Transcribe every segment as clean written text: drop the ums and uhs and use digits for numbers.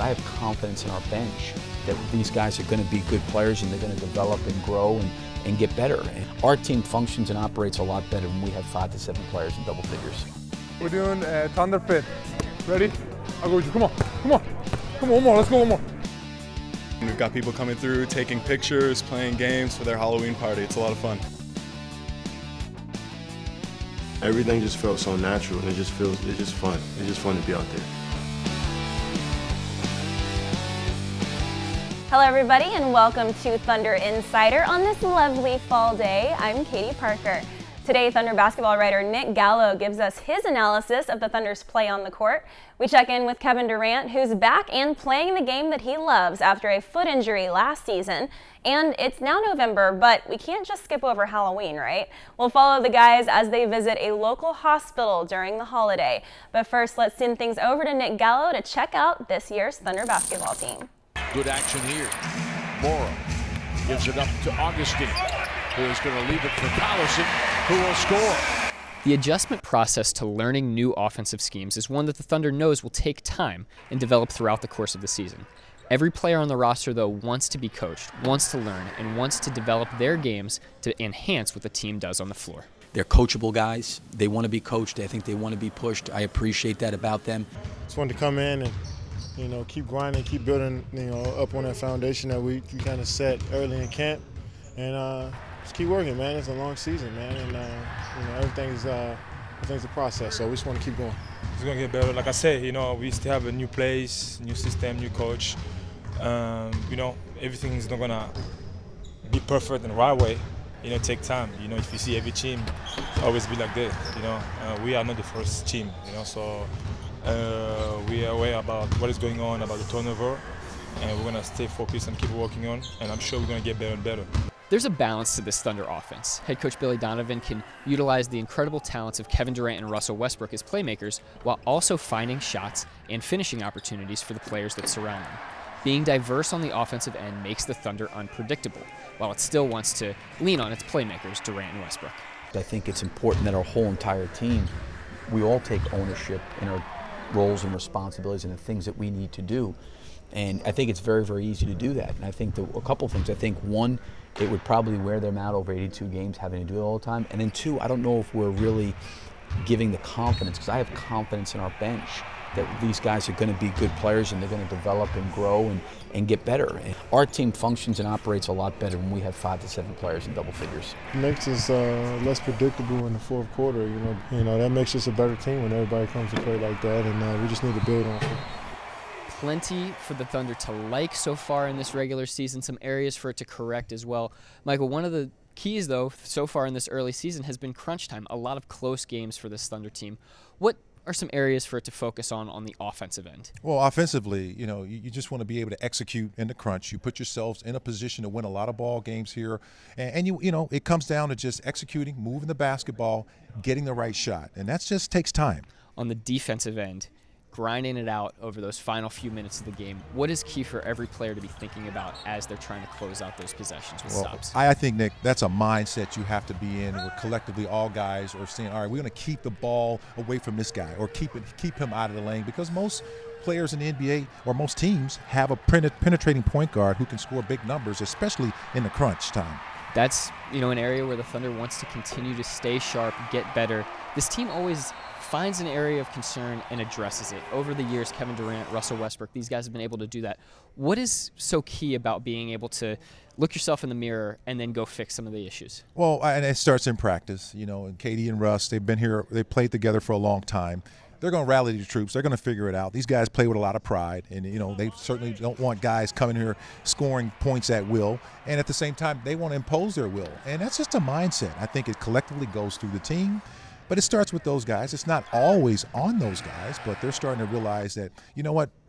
I have confidence in our bench that these guys are going to be good players and they're going to develop and grow and get better. And our team functions and operates a lot better when we have 5 to 7 players in double figures. We're doing Thunder Fit. Ready? I'll go with you. Come on, come on. Come on, one more. Let's go one more. We've got people coming through, taking pictures, playing games for their Halloween party. It's a lot of fun. Everything just felt so natural, and it's just fun. It's just fun to be out there. Hello everybody and welcome to Thunder Insider on this lovely fall day. I'm Katie Parker. Today, Thunder basketball writer Nick Gallo gives us his analysis of the Thunder's play on the court. We check in with Kevin Durant, who's back and playing the game that he loves after a foot injury last season. And it's now November, but we can't just skip over Halloween, right? We'll follow the guys as they visit a local hospital during the holiday. But first, let's send things over to Nick Gallo to check out this year's Thunder basketball team. Good action here. Morrow gives it up to Augustine, who is going to leave it for Collison, who will score. The adjustment process to learning new offensive schemes is one that the Thunder knows will take time and develop throughout the course of the season. Every player on the roster, though, wants to be coached, wants to learn, and wants to develop their games to enhance what the team does on the floor. They're coachable guys. They want to be coached. I think they want to be pushed. I appreciate that about them. Just wanted to come in and keep grinding, keep building, up on that foundation that we kind of set early in camp, and just keep working, man. It's a long season, man, and everything's a process. So we just want to keep going. It's gonna get better. Like I said, we still have a new place, new system, new coach. Everything is not gonna be perfect in the right way. Take time. If you see every team, always be like this. We are not the first team. So. We are aware about what is going on, about the turnover, and we're going to stay focused and keep working on, and I'm sure we're going to get better and better. There's a balance to this Thunder offense. Head coach Billy Donovan can utilize the incredible talents of Kevin Durant and Russell Westbrook as playmakers while also finding shots and finishing opportunities for the players that surround them. Being diverse on the offensive end makes the Thunder unpredictable, while it still wants to lean on its playmakers, Durant and Westbrook. I think it's important that our whole entire team, we all take ownership in our roles and responsibilities and the things that we need to do. And I think it's very, very easy to do that. And I think a couple of things. I think one, it would probably wear them out over 82 games having to do it all the time. And then two, I don't know if we're really giving the confidence, because I have confidence in our bench that these guys are going to be good players and they're going to develop and grow and get better. And our team functions and operates a lot better when we have 5 to 7 players in double figures. It makes us less predictable in the fourth quarter. That makes us a better team when everybody comes to play like that, and we just need to build on it. Plenty for the Thunder to like so far in this regular season, some areas for it to correct as well. Michael, one of the keys, though, so far in this early season has been crunch time, a lot of close games for this Thunder team. What are some areas for it to focus on the offensive end? Well, offensively, you just want to be able to execute in the crunch. You put yourselves in a position to win a lot of ball games here, and it comes down to just executing, moving the basketball, getting the right shot, and that just takes time. On the defensive end, grinding it out over those final few minutes of the game, what is key for every player to be thinking about as they're trying to close out those possessions with stops? I think, Nick, that's a mindset you have to be in, where collectively all guys are saying, all right, we're going to keep the ball away from this guy, or keep him out of the lane, because most players in the NBA, or most teams, have a penetrating point guard who can score big numbers, especially in the crunch time. That's an area where the Thunder wants to continue to stay sharp, get better. This team always finds an area of concern and addresses it. Over the years, Kevin Durant, Russell Westbrook, these guys have been able to do that. What is so key about being able to look yourself in the mirror and then go fix some of the issues? Well, and it starts in practice. And Katie and Russ, they've been here, they played together for a long time. They're going to rally the troops. They're going to figure it out. These guys play with a lot of pride, and they certainly don't want guys coming here scoring points at will. And at the same time, they want to impose their will, and that's just a mindset. I think it collectively goes through the team, but it starts with those guys. It's not always on those guys, but they're starting to realize that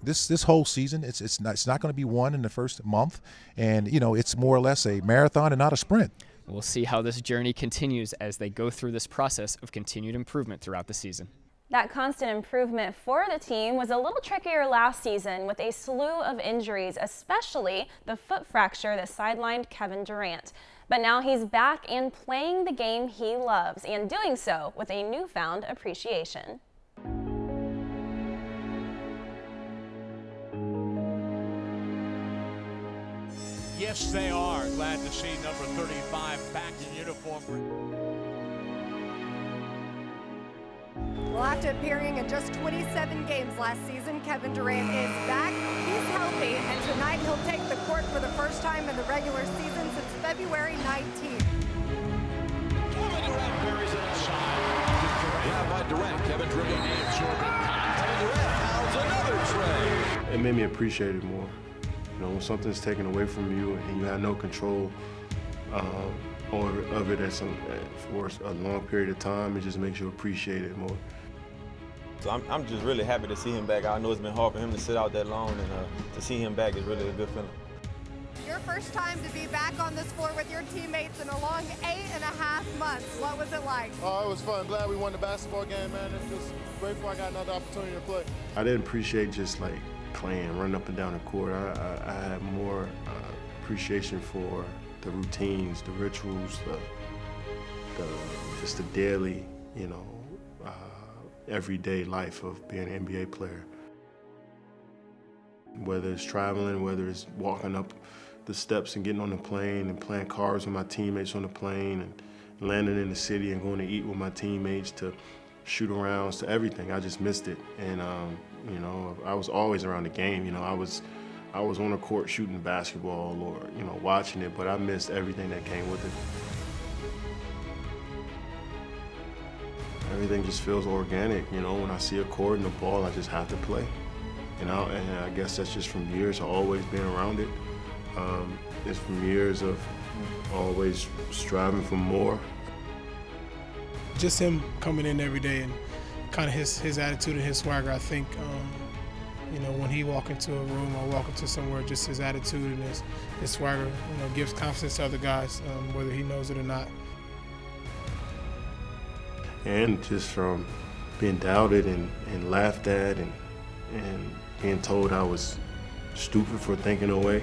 this whole season it's not going to be won in the first month, and it's more or less a marathon and not a sprint. We'll see how this journey continues as they go through this process of continued improvement throughout the season. That constant improvement for the team was a little trickier last season with a slew of injuries, especially the foot fracture that sidelined Kevin Durant. But now he's back and playing the game he loves, and doing so with a newfound appreciation. Yes, they are. Glad to see number 35 back in uniform. Well, after appearing in just 27 games last season, Kevin Durant is back. He's healthy, and tonight he'll take the court for the first time in the regular season since February 19th. Durant buries it inside. Grab by Durant. Kevin dribbling and absorbing. Kevin Durant fouls another tray. It made me appreciate it more. You know, when something's taken away from you and you have no control of it for a long period of time, it just makes you appreciate it more. So I'm just really happy to see him back. I know it's been hard for him to sit out that long, and to see him back is really a good feeling. Your first time to be back on this floor with your teammates in a long 8.5 months. What was it like? Oh, it was fun. Glad we won the basketball game, man. It's just grateful I got another opportunity to play. I didn't appreciate just like playing, running up and down the court. I had more appreciation for the routines, the rituals, just the daily, you know, everyday life of being an NBA player. Whether it's traveling, whether it's walking up the steps and getting on the plane and playing cards with my teammates on the plane and landing in the city and going to eat with my teammates, to shoot arounds, to everything. I just missed it. And you know, I was always around the game. You know, I was on the court shooting basketball or, you know, watching it, but I missed everything that came with it. Everything just feels organic. You know, when I see a court and a ball, I just have to play. You know, and I guess that's just from years of always being around it. It's from years of always striving for more. Just him coming in every day and kind of his attitude and his swagger, I think, you know, when he walk into a room or walk into somewhere, just his attitude and his swagger, you know, gives confidence to other guys, whether he knows it or not. And just from being doubted and laughed at and being told I was stupid for thinking away,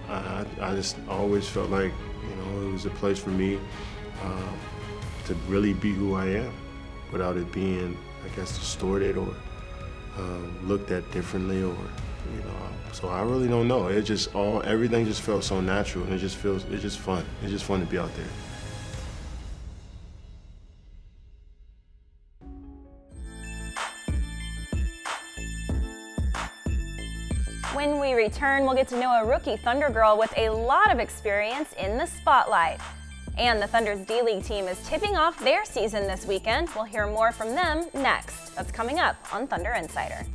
I just always felt like, you know, it was a place for me to really be who I am without it being, I guess, distorted or looked at differently, or, you know. So I really don't know. It just everything just felt so natural, and it's just fun. It's just fun to be out there. When we return, we'll get to know a rookie Thunder girl with a lot of experience in the spotlight. And the Thunder's D-League team is tipping off their season this weekend. We'll hear more from them next. That's coming up on Thunder Insider.